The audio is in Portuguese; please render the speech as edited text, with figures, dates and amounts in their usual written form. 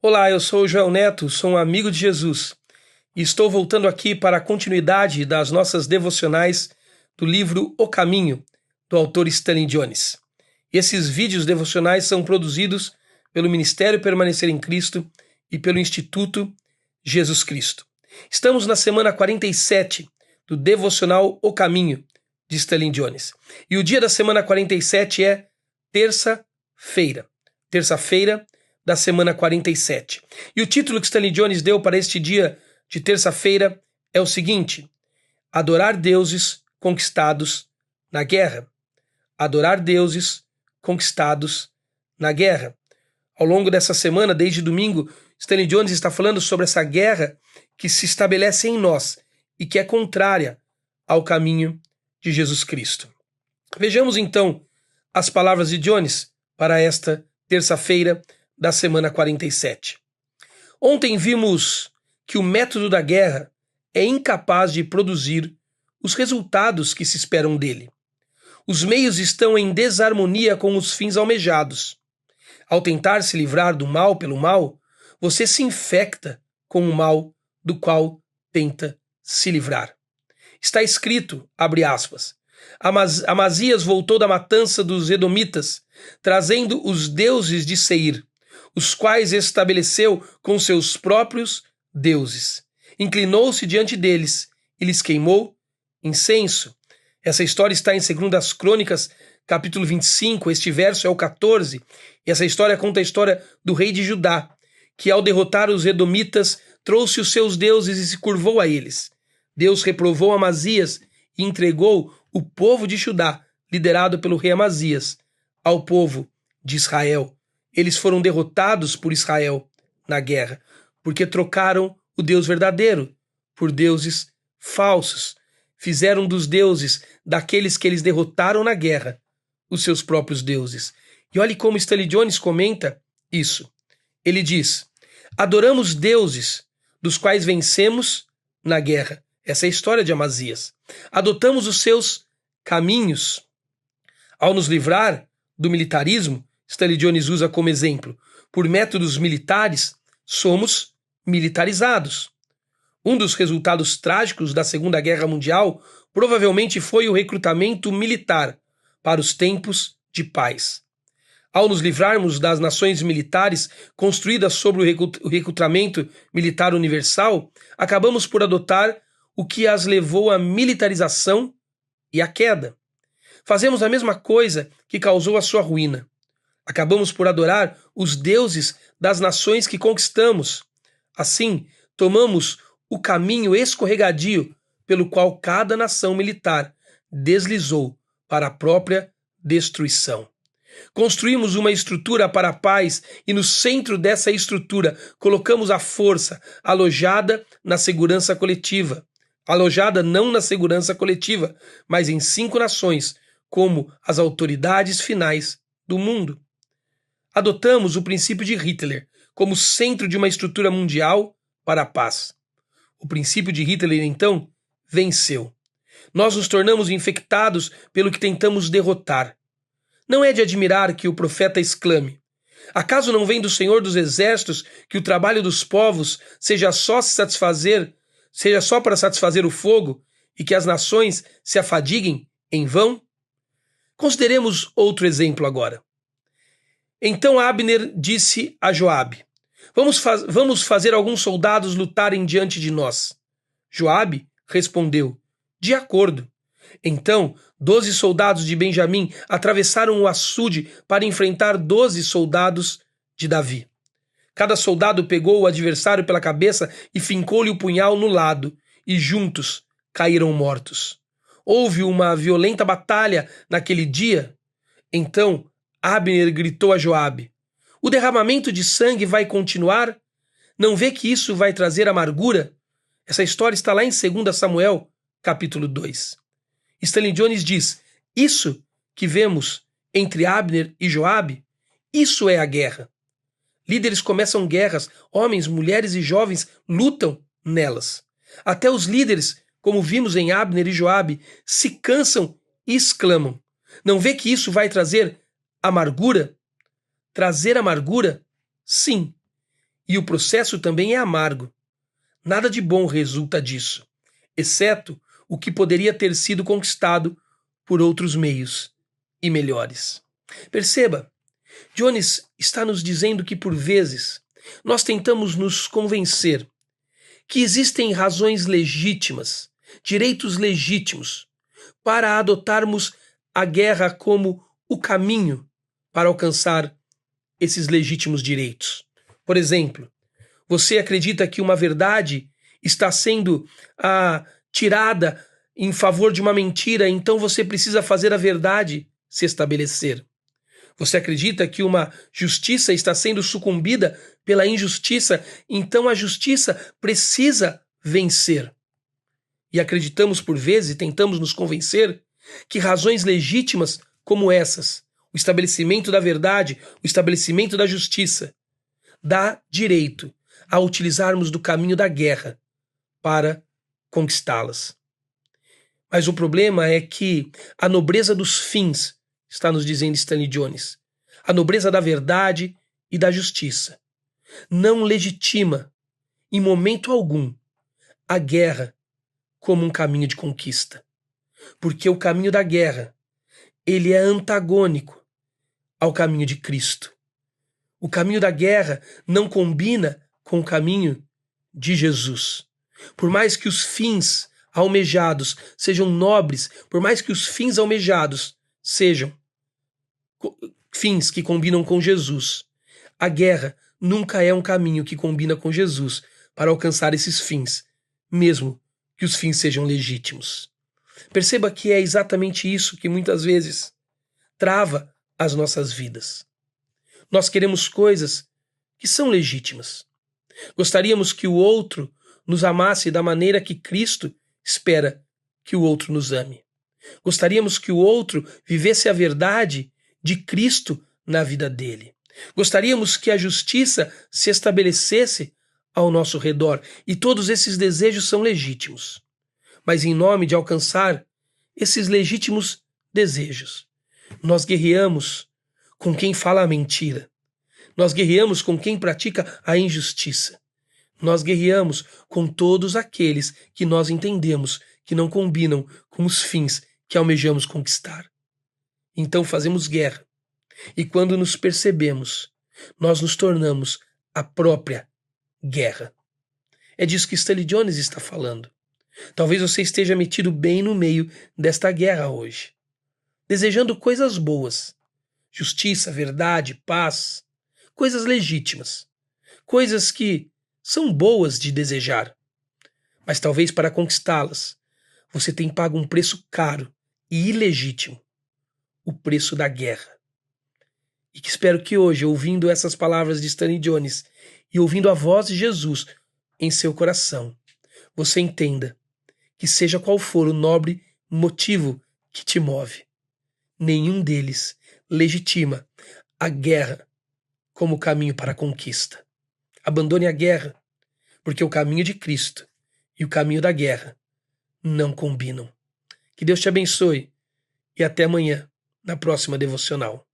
Olá, eu sou o Joel Neto, sou um amigo de Jesus e estou voltando aqui para a continuidade das nossas devocionais do livro O Caminho, do autor Stanley Jones. Esses vídeos devocionais são produzidos pelo Ministério Permanecer em Cristo e pelo Instituto Jesus Cristo. Estamos na semana 47 do devocional O Caminho, de Stanley Jones. E o dia da semana 47 é terça-feira. Terça-feira da semana 47. E o título que Stanley Jones deu para este dia de terça-feira é o seguinte: Adorar deuses conquistados na guerra. Adorar deuses conquistados na guerra. Ao longo dessa semana, desde domingo, Stanley Jones está falando sobre essa guerra que se estabelece em nós e que é contrária ao caminho de Jesus Cristo. Vejamos então as palavras de Jones para esta terça-feira da semana 47. Ontem vimos que o método da guerra é incapaz de produzir os resultados que se esperam dele. Os meios estão em desarmonia com os fins almejados. Ao tentar se livrar do mal pelo mal, você se infecta com o mal do qual tenta se livrar. Está escrito, abre aspas, Amazias voltou da matança dos Edomitas, trazendo os deuses de Seir, os quais estabeleceu com seus próprios deuses. Inclinou-se diante deles e lhes queimou incenso. Essa história está em 2 Crônicas, capítulo 25, este verso é o 14. E essa história conta a história do rei de Judá, que ao derrotar os Edomitas, trouxe os seus deuses e se curvou a eles. Deus reprovou Amazias e entregou o povo de Judá, liderado pelo rei Amazias, ao povo de Israel. Eles foram derrotados por Israel na guerra, porque trocaram o Deus verdadeiro por deuses falsos. Fizeram dos deuses daqueles que eles derrotaram na guerra os seus próprios deuses. E olhe como Stanley Jones comenta isso. Ele diz: adoramos deuses dos quais vencemos na guerra. Essa é a história de Amazias. Adotamos os seus caminhos. Ao nos livrar do militarismo, Stanley Jones usa como exemplo, por métodos militares, somos militarizados. Um dos resultados trágicos da Segunda Guerra Mundial provavelmente foi o recrutamento militar para os tempos de paz. Ao nos livrarmos das nações militares construídas sobre o recrutamento militar universal, acabamos por adotar o que as levou à militarização e à queda. Fazemos a mesma coisa que causou a sua ruína. Acabamos por adorar os deuses das nações que conquistamos. Assim, tomamos o caminho escorregadio pelo qual cada nação militar deslizou para a própria destruição. Construímos uma estrutura para a paz e no centro dessa estrutura colocamos a força alojada na segurança coletiva. Alojada não na segurança coletiva, mas em 5 nações, como as autoridades finais do mundo. Adotamos o princípio de Hitler como centro de uma estrutura mundial para a paz. O princípio de Hitler, então, venceu. Nós nos tornamos infectados pelo que tentamos derrotar. Não é de admirar que o profeta exclame: acaso não vem do Senhor dos Exércitos que o trabalho dos povos seja só para satisfazer o fogo e que as nações se afadiguem em vão? Consideremos outro exemplo agora. Então Abner disse a Joabe: Vamos fazer alguns soldados lutarem diante de nós. Joabe respondeu: de acordo. Então 12 soldados de Benjamim atravessaram o açude para enfrentar 12 soldados de Davi. Cada soldado pegou o adversário pela cabeça e fincou-lhe o punhal no lado, e juntos caíram mortos. Houve uma violenta batalha naquele dia. Então Abner gritou a Joabe: o derramamento de sangue vai continuar? Não vê que isso vai trazer amargura? Essa história está lá em 2 Samuel, capítulo 2. Stanley Jones diz: isso que vemos entre Abner e Joabe, isso é a guerra. Líderes começam guerras, homens, mulheres e jovens lutam nelas. Até os líderes, como vimos em Abner e Joabe, se cansam e exclamam: não vê que isso vai trazer amargura? Trazer amargura? Sim. E o processo também é amargo. Nada de bom resulta disso, exceto o que poderia ter sido conquistado por outros meios e melhores. Perceba, Jones está nos dizendo que, por vezes, nós tentamos nos convencer que existem razões legítimas, direitos legítimos, para adotarmos a guerra como o caminho para alcançar esses legítimos direitos. Por exemplo, você acredita que uma verdade está sendo tirada em favor de uma mentira, então você precisa fazer a verdade se estabelecer. Você acredita que uma justiça está sendo sucumbida pela injustiça, então a justiça precisa vencer. E acreditamos por vezes, e tentamos nos convencer, que razões legítimas como essas, o estabelecimento da verdade, o estabelecimento da justiça, dá direito a utilizarmos do caminho da guerra para conquistá-las. Mas o problema é que a nobreza dos fins, está nos dizendo Stanley Jones, a nobreza da verdade e da justiça, não legitima, em momento algum, a guerra como um caminho de conquista. Porque o caminho da guerra, ele é antagônico ao caminho de Cristo. O caminho da guerra não combina com o caminho de Jesus. Por mais que os fins almejados sejam nobres, por mais que os fins almejados sejam fins que combinam com Jesus, a guerra nunca é um caminho que combina com Jesus para alcançar esses fins, mesmo que os fins sejam legítimos. Perceba que é exatamente isso que muitas vezes trava as nossas vidas. Nós queremos coisas que são legítimas. Gostaríamos que o outro nos amasse da maneira que Cristo espera que o outro nos ame. Gostaríamos que o outro vivesse a verdade de Cristo na vida dele. Gostaríamos que a justiça se estabelecesse ao nosso redor. E todos esses desejos são legítimos. Mas em nome de alcançar esses legítimos desejos, nós guerreamos com quem fala a mentira. Nós guerreamos com quem pratica a injustiça. Nós guerreamos com todos aqueles que nós entendemos que não combinam com os fins que almejamos conquistar. Então fazemos guerra. E quando nos percebemos, nós nos tornamos a própria guerra. É disso que Stanley Jones está falando. Talvez você esteja metido bem no meio desta guerra hoje, desejando coisas boas, justiça, verdade, paz, coisas legítimas, coisas que são boas de desejar. Mas talvez para conquistá-las, você tenha pago um preço caro e ilegítimo, o preço da guerra. E que espero que hoje, ouvindo essas palavras de Stanley Jones e ouvindo a voz de Jesus em seu coração, você entenda que seja qual for o nobre motivo que te move, nenhum deles legitima a guerra como caminho para a conquista. Abandone a guerra, porque o caminho de Cristo e o caminho da guerra não combinam. Que Deus te abençoe e até amanhã, na próxima devocional.